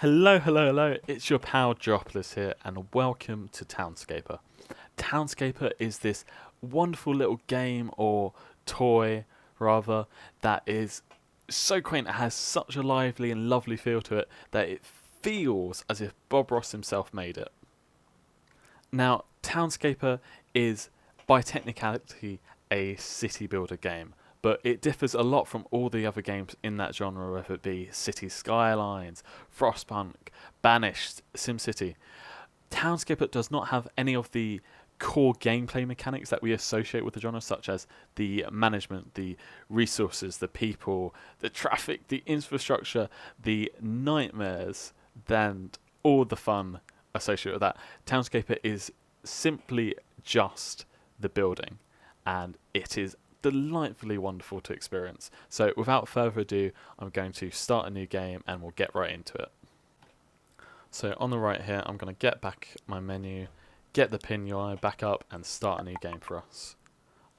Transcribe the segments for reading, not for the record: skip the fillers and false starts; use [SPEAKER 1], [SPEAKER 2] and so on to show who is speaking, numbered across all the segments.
[SPEAKER 1] Hello, it's your pal Dropless here, and welcome to Townscaper. Townscaper is this wonderful little game, or toy rather, that is so quaint. It has such a lively and lovely feel to it that it feels as if Bob Ross himself made it. Now, Townscaper is, by technicality, a city builder game, but it differs a lot from all the other games in that genre, whether it be City Skylines, Frostpunk, Banished, SimCity. Townscaper does not have any of the core gameplay mechanics that we associate with the genre, such as the management, the resources, the people, the traffic, the infrastructure, the nightmares, and all the fun associated with that. Townscaper is simply just the building, and it is delightfully wonderful to experience. So without further ado, I'm going to start a new game and we'll get right into it. So on the right here, I'm going to get back my menu, get the pin UI back up and start a new game for us.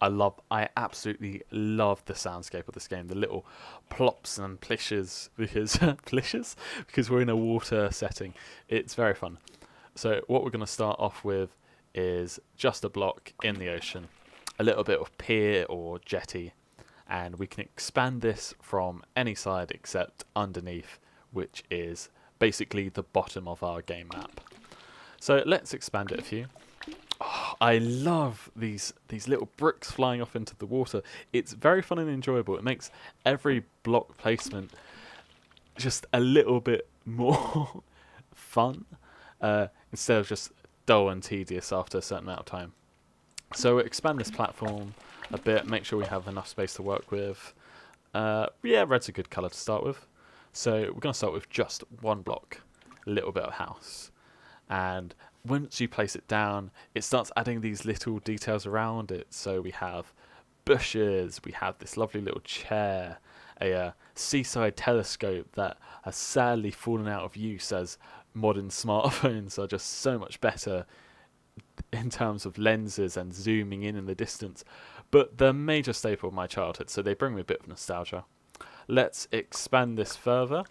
[SPEAKER 1] I absolutely love the soundscape of this game, the little plops and plishes, because plishes? Because we're in a water setting. It's very fun. So what we're going to start off with is just a block in the ocean, a little bit of pier or jetty, and we can expand this from any side except underneath, which is basically the bottom of our game map. So let's expand it a few. Oh, I love these little bricks flying off into the water. It's very fun and enjoyable. It makes every block placement just a little bit more fun, instead of just dull and tedious after a certain amount of time. So we'll expand this platform a bit, make sure we have enough space to work with. Yeah, red's a good colour to start with. So we're going to start with just one block, a little bit of house. And once you place it down, it starts adding these little details around it. So we have bushes, we have this lovely little chair, a seaside telescope that has sadly fallen out of use as modern smartphones are just so much better in terms of lenses and zooming in the distance, but the major staple of my childhood, so they bring me a bit of nostalgia. Let's expand this further.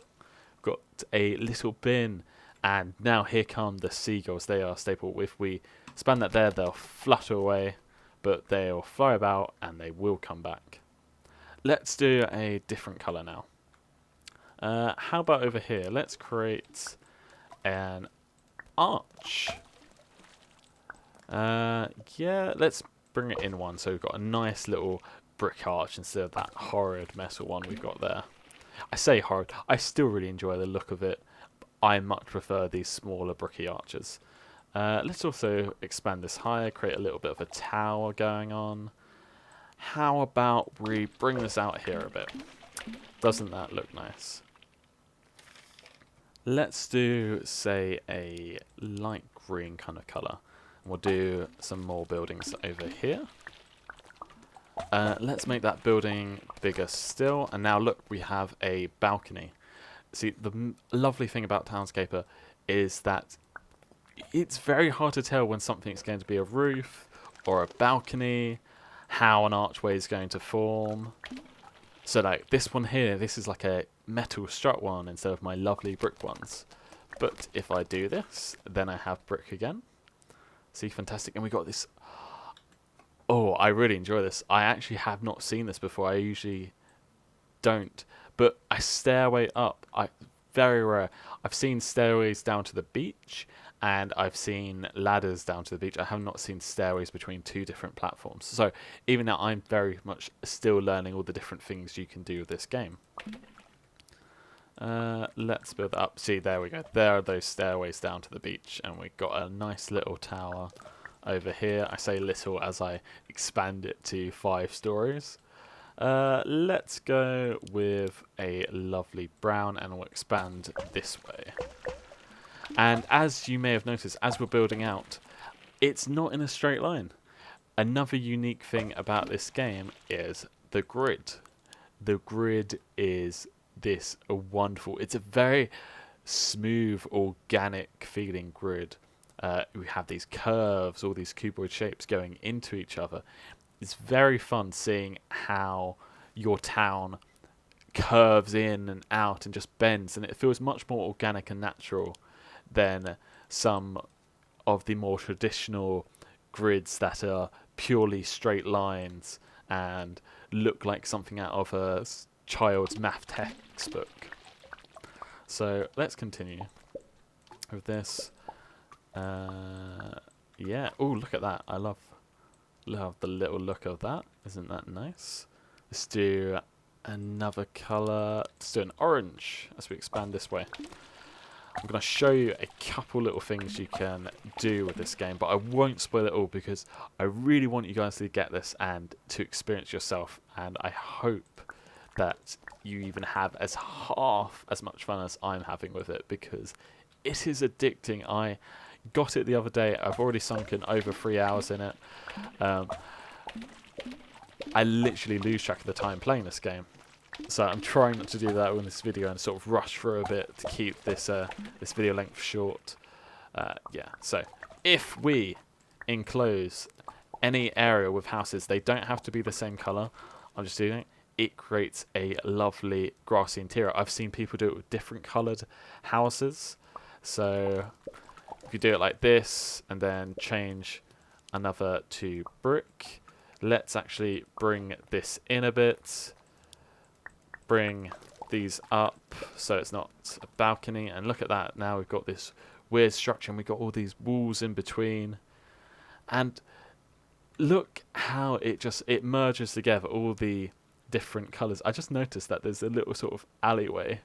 [SPEAKER 1] Got a little bin, and now here come the seagulls. They are a staple. If we expand that there, they'll flutter away, but they'll fly about and they will come back. Let's do a different colour now. How about over here? Let's create an arch. Yeah, let's bring it in one. So we've got a nice little brick arch instead of that horrid metal one we've got there. I say horrid, I still really enjoy the look of it. I much prefer these smaller bricky arches. Let's also expand this higher, create a little bit of a tower going on. How about we bring this out here a bit? Doesn't that look nice? Let's do, say, a light green kind of colour. We'll do some more buildings over here. Let's make that building bigger still. And now look, we have a balcony. See, the lovely thing about Townscaper is that it's very hard to tell when something's going to be a roof or a balcony, how an archway is going to form. So like this one here, this is like a metal strut one instead of my lovely brick ones. But if I do this, then I have brick again. See, fantastic. And we got this. Oh, I really enjoy this. I actually have not seen this before. I usually don't. But a stairway up. Very rare. I've seen stairways down to the beach, and I've seen ladders down to the beach. I have not seen stairways between two different platforms. So even now, I'm very much still learning all the different things you can do with this game. Let's build that up. See, there we go. There are those stairways down to the beach, and we've got a nice little tower over here. I say little as I expand it to 5 stories. Let's go with a lovely brown, and we'll expand this way. And as you may have noticed, as we're building out, it's not in a straight line. Another unique thing about this game is the grid. The grid is this wonderful, it's a very smooth, organic feeling grid. We have these curves, all these cuboid shapes going into each other. It's very fun seeing how your town curves in and out and just bends, and it feels much more organic and natural than some of the more traditional grids that are purely straight lines and look like something out of a child's math textbook. So let's continue with this. Yeah. Oh, look at that! I love the little look of that. Isn't that nice? Let's do another colour. Let's do an orange as we expand this way. I'm going to show you a couple little things you can do with this game, but I won't spoil it all because I really want you guys to get this and to experience yourself, and I hope that you even have as half as much fun as I'm having with it, because it is addicting. I got it the other day. I've already sunken over 3 hours in it. I literally lose track of the time playing this game. So I'm trying not to do that in this video and sort of rush through a bit to keep this this video length short. Yeah, so if we enclose any area with houses, they don't have to be the same colour. I'm just doing it. It creates a lovely grassy interior. I've seen people do it with different coloured houses. So if you do it like this and then change another to brick, let's actually bring this in a bit. Bring these up so it's not a balcony, and look at that. Now we've got this weird structure and we've got all these walls in between, and look how it merges together all the different colors. I just noticed that there's a little sort of alleyway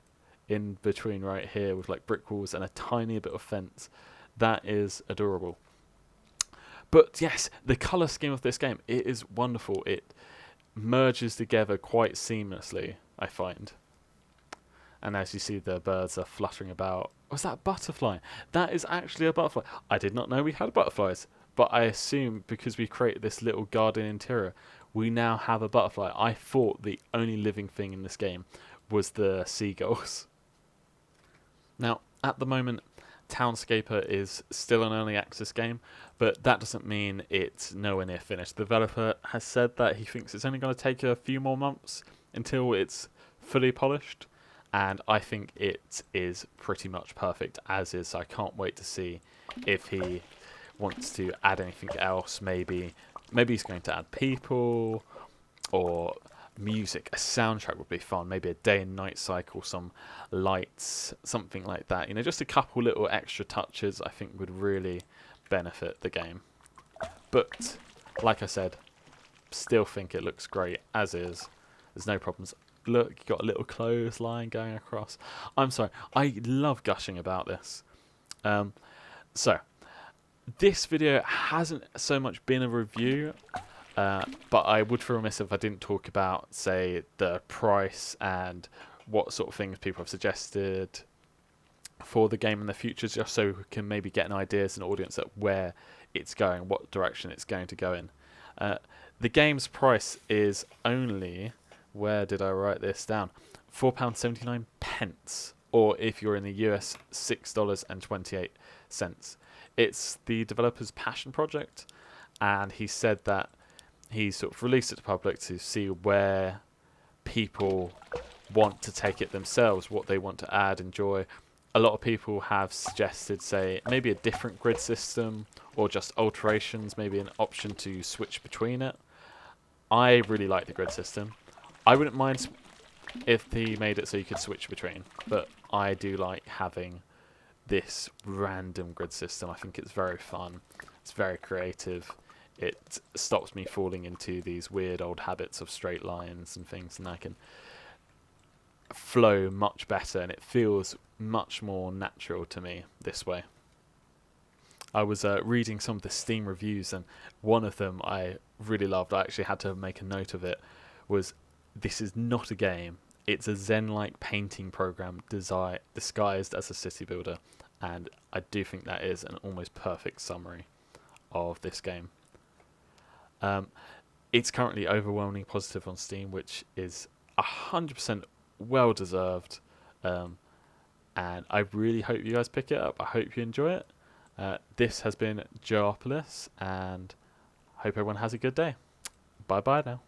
[SPEAKER 1] in between right here with like brick walls and a tiny bit of fence. That is adorable. But yes, the color scheme of this game, it is wonderful. It merges together quite seamlessly, I find. And as you see, the birds are fluttering about. Was that a butterfly? That is actually a butterfly. I did not know we had butterflies, but I assume because we created this little garden interior, we now have a butterfly. I thought the only living thing in this game was the seagulls. Now, at the moment, Townscaper is still an early access game, but that doesn't mean it's nowhere near finished. The developer has said that he thinks it's only going to take a few more months until it's fully polished, and I think it is pretty much perfect as is. So I can't wait to see if he wants to add anything else. Maybe he's going to add people or music. A soundtrack would be fun. Maybe a day and night cycle, some lights, something like that. You know, just a couple little extra touches I think would really benefit the game. But like I said, still think it looks great as is. There's no problems. Look, you got a little clothesline going across. I'm sorry, I love gushing about this. So this video hasn't so much been a review, but I would feel remiss if I didn't talk about, say, the price and what sort of things people have suggested for the game in the future, just so we can maybe get an idea as an audience at where it's going, what direction it's going to go in. The game's price is only, where did I write this down? £4.79, or if you're in the US, $6.28. It's the developer's passion project, and he said that he sort of released it to public to see where people want to take it themselves, what they want to add, enjoy. A lot of people have suggested, say, maybe a different grid system or just alterations, maybe an option to switch between it. I really like the grid system. I wouldn't mind if he made it so you could switch between, but I do like having this random grid system. I think it's very fun. It's very creative. It stops me falling into these weird old habits of straight lines and things, and I can flow much better, and it feels much more natural to me this way. I was reading some of the Steam reviews, and one of them I really loved, I actually had to make a note of it, was this is not a game, it's a Zen-like painting program disguised as a city builder, and I do think that is an almost perfect summary of this game. It's currently overwhelmingly positive on Steam, which is 100% well deserved, and I really hope you guys pick it up. I hope you enjoy it. This has been Joeopolis, and hope everyone has a good day. Bye bye now.